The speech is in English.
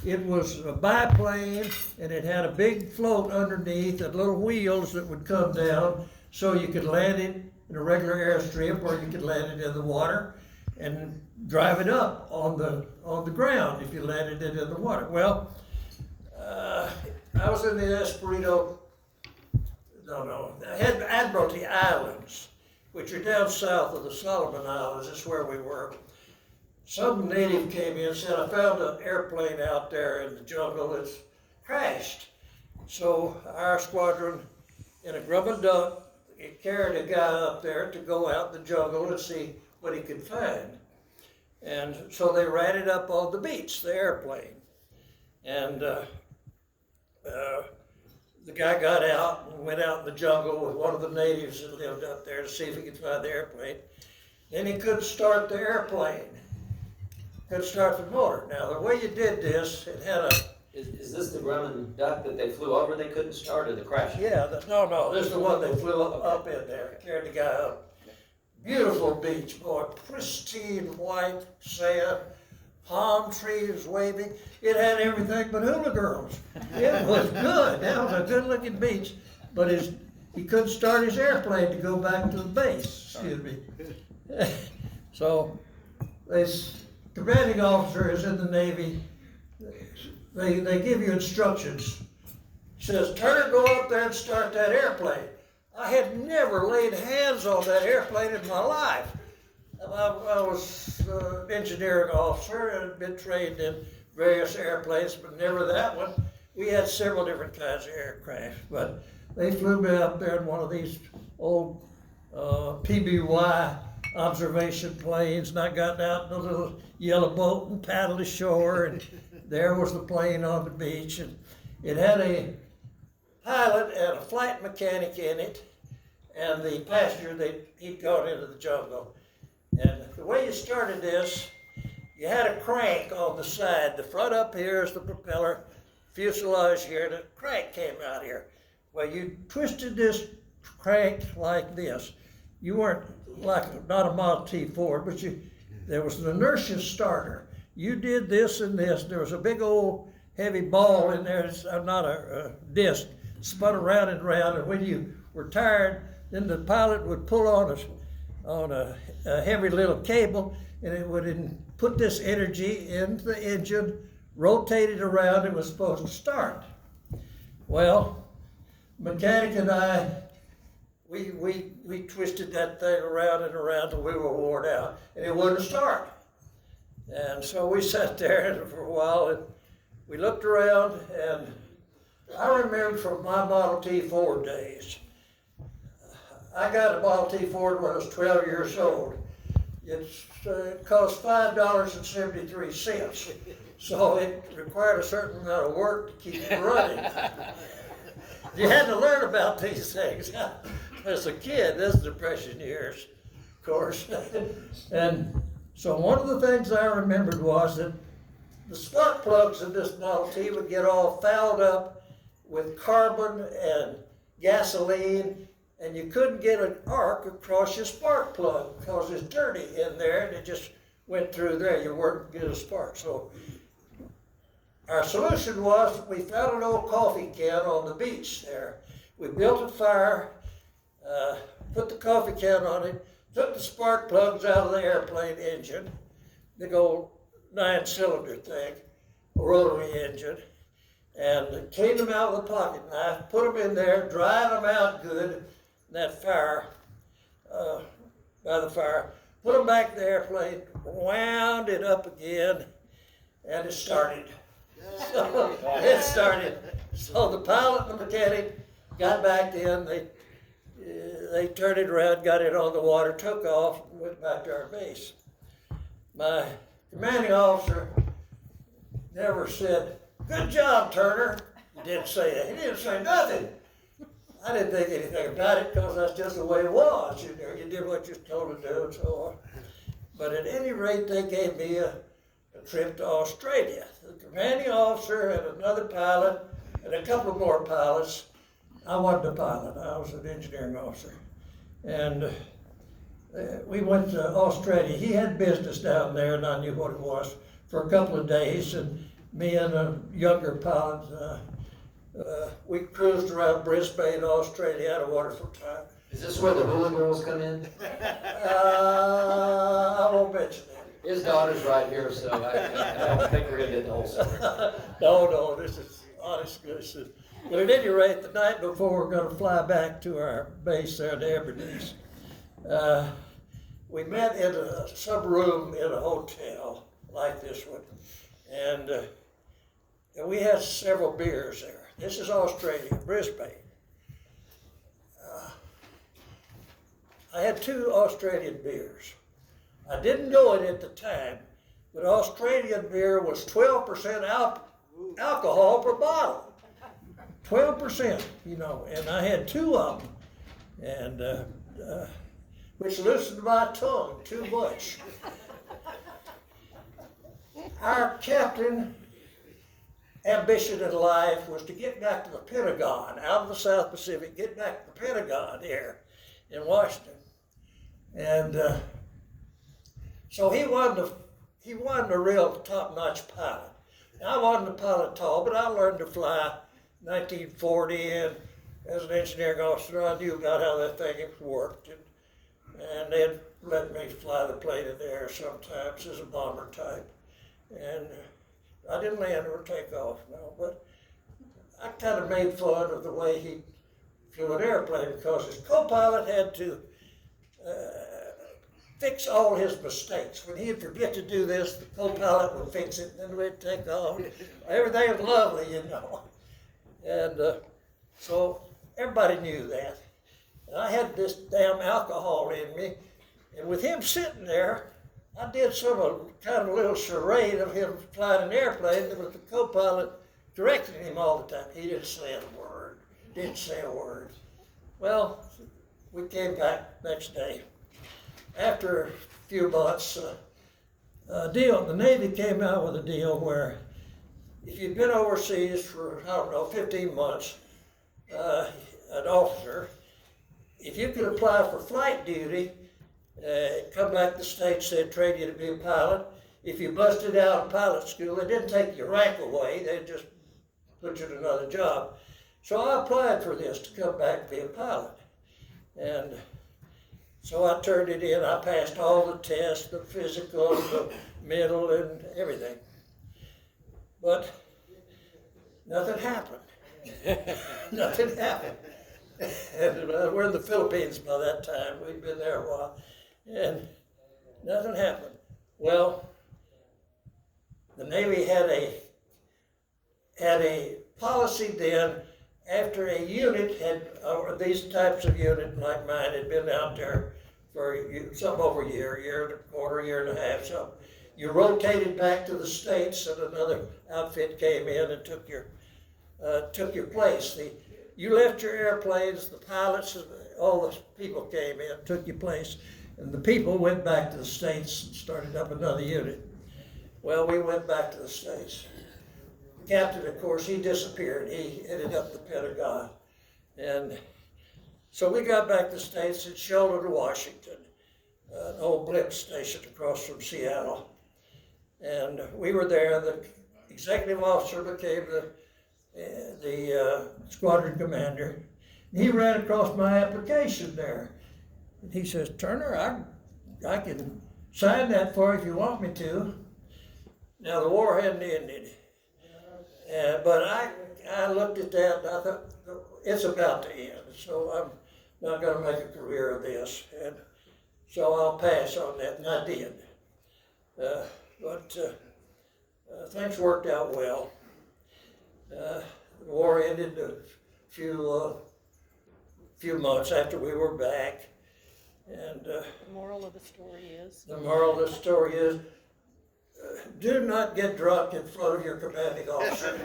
it was a biplane, and it had a big float underneath and little wheels that would come down, so you could land it in a regular airstrip, or you could land it in the water and drive it up on the ground if you landed it in the water. Well, I was in the Espirito, Admiralty Islands, which are down south of the Solomon Islands. That's where we were. Some native came in and said, I found an airplane out there in the jungle that's crashed. So our squadron, in a Grumman duck, it carried a guy up there to go out in the jungle and see what he could find. And so they ran it up on the beach, the airplane. And the guy got out and went out in the jungle with one of the natives that lived up there to see if he could find the airplane. Then he couldn't start the airplane. Couldn't start the motor. Now, the way you did this, it had a... Is this the Grumman duck that they flew over, they couldn't start, or the crash? Yeah, no, this is the one they flew up in there, carried the guy up. Beautiful beach, boy, pristine white sand, palm trees waving. It had everything but hula girls. It was good. That was a good-looking beach, but he couldn't start his airplane to go back to the base. Excuse me. So this commanding officer is in the Navy. They give you instructions. He says, Turner, go up there and start that airplane. I had never laid hands on that airplane in my life. I was an engineering officer and had been trained in various airplanes, but never that one. We had several different kinds of aircraft, but they flew me up there in one of these old PBY observation planes, and I got out in a little yellow boat and paddled ashore, and there was the plane on the beach, and it had a pilot and a flight mechanic in it, and the passenger, he'd gone into the jungle. And the way you started this, you had a crank on the side. The front up here is the propeller, fuselage here, and the crank came out here. Well, you twisted this crank like this. You weren't not a Model T Ford, but there was an inertia starter. You did this and this. There was a big old heavy ball in there, not a disc, spun around and around, and when you were tired, then the pilot would pull on a heavy little cable, and it would put this energy into the engine, rotate it around, it was supposed to start. Well, mechanic and I, we twisted that thing around and around until we were worn out, and it wouldn't start. And so we sat there for a while, and we looked around, and I remember from my Model T Ford days, I got a Model T Ford when I was 12 years old. It cost $5.73, so it required a certain amount of work to keep it running. You had to learn about these things. As a kid, this is Depression years, of course. And so one of the things I remembered was that the spark plugs in this Model T would get all fouled up with carbon and gasoline, and you couldn't get an arc across your spark plug because it's dirty in there, and it just went through there. You weren't getting a spark. So our solution was we found an old coffee can on the beach there. We built a fire, put the coffee can on it, took the spark plugs out of the airplane engine, big old 9-cylinder thing, a rotary engine, and cleaned them out with a pocket knife, put them in there, dried them out good in that fire, by the fire, put them back in the airplane, wound it up again, and it started. So it started. So the pilot and the mechanic got back in, they turned it around, got it on the water, took off, and went back to our base. My commanding officer never said, "Good job, Turner." He didn't say that. He didn't say nothing. I didn't think anything about it because that's just the way it was. You did what you're told to do and so on. But at any rate, they gave me a trip to Australia. The commanding officer and another pilot and a couple more pilots. I wasn't a pilot. I was an engineering officer. And we went to Australia. He had business down there, and I knew what it was, for a couple of days. And me and a younger pilot, we cruised around Brisbane, Australia, had a wonderful time. Is this where the hula girls come in? I won't mention that. His daughter's right here, so I don't think we're gonna get the whole story. No, this is honest goodness. But at any rate, the night before we're gonna fly back to our base there in the Hebrides, we met in some room in a hotel like this one, and we had several beers there. This is Australia, Brisbane. I had 2 Australian beers. I didn't know it at the time, but Australian beer was 12% alcohol per bottle. 12%, you know, and I had 2 of them, and which loosened my tongue too much. Our captain ambition in life was to get back to the Pentagon, out of the South Pacific, get back to the Pentagon here in Washington. And so he wasn't a real top-notch pilot. I wasn't a pilot at all, but I learned to fly 1940, and as an engineering officer, I knew about how that thing worked. And they'd let me fly the plane in the air sometimes as a bomber type. And I didn't land or take off, no, but I kind of made fun of the way he flew an airplane because his co-pilot had to fix all his mistakes. When he'd forget to do this, the co-pilot would fix it, and then we'd take off. Everything was lovely, you know. And so everybody knew that. And I had this damn alcohol in me, and with him sitting there, I did kind of a little charade of him flying an airplane with the co-pilot directing him all the time. He didn't say a word. Well, we came back next day. After a few months, the Navy came out with a deal where if you'd been overseas for, 15 months, an officer, if you could apply for flight duty, come back to the States, they'd train you to be a pilot. If you busted out of pilot school, they didn't take your rank away, they'd just put you in another job. So I applied for this to come back and be a pilot. And so I turned it in. I passed all the tests, the physical, the mental, and everything. But nothing happened. Nothing happened. And we're in the Philippines by that time. We'd been there a while. And nothing happened. Well, the Navy had a policy then, after a unit or these types of units like mine had been out there for something over a year and a quarter, year and a half, so you rotated back to the States and another outfit came in and took your place. You left your airplanes, the pilots, all the people came in, took your place, and the people went back to the States and started up another unit. Well, we went back to the States. The captain, of course, he disappeared. He ended up at the Pentagon. And so we got back to the States in Sheldon, Washington, an old blimp station across from Seattle. And we were there. The executive officer became the squadron commander. And he ran across my application there. And he says, "Turner, I can sign that for you if you want me to." Now, the war hadn't ended. But I looked at that and I thought, it's about to end, so I'm not going to make a career of this. And so I'll pass on that, and I did. But things worked out well. The war ended a few months after we were back. And The moral of the story is? The moral of the story is, do not get drunk in front of your commanding officer.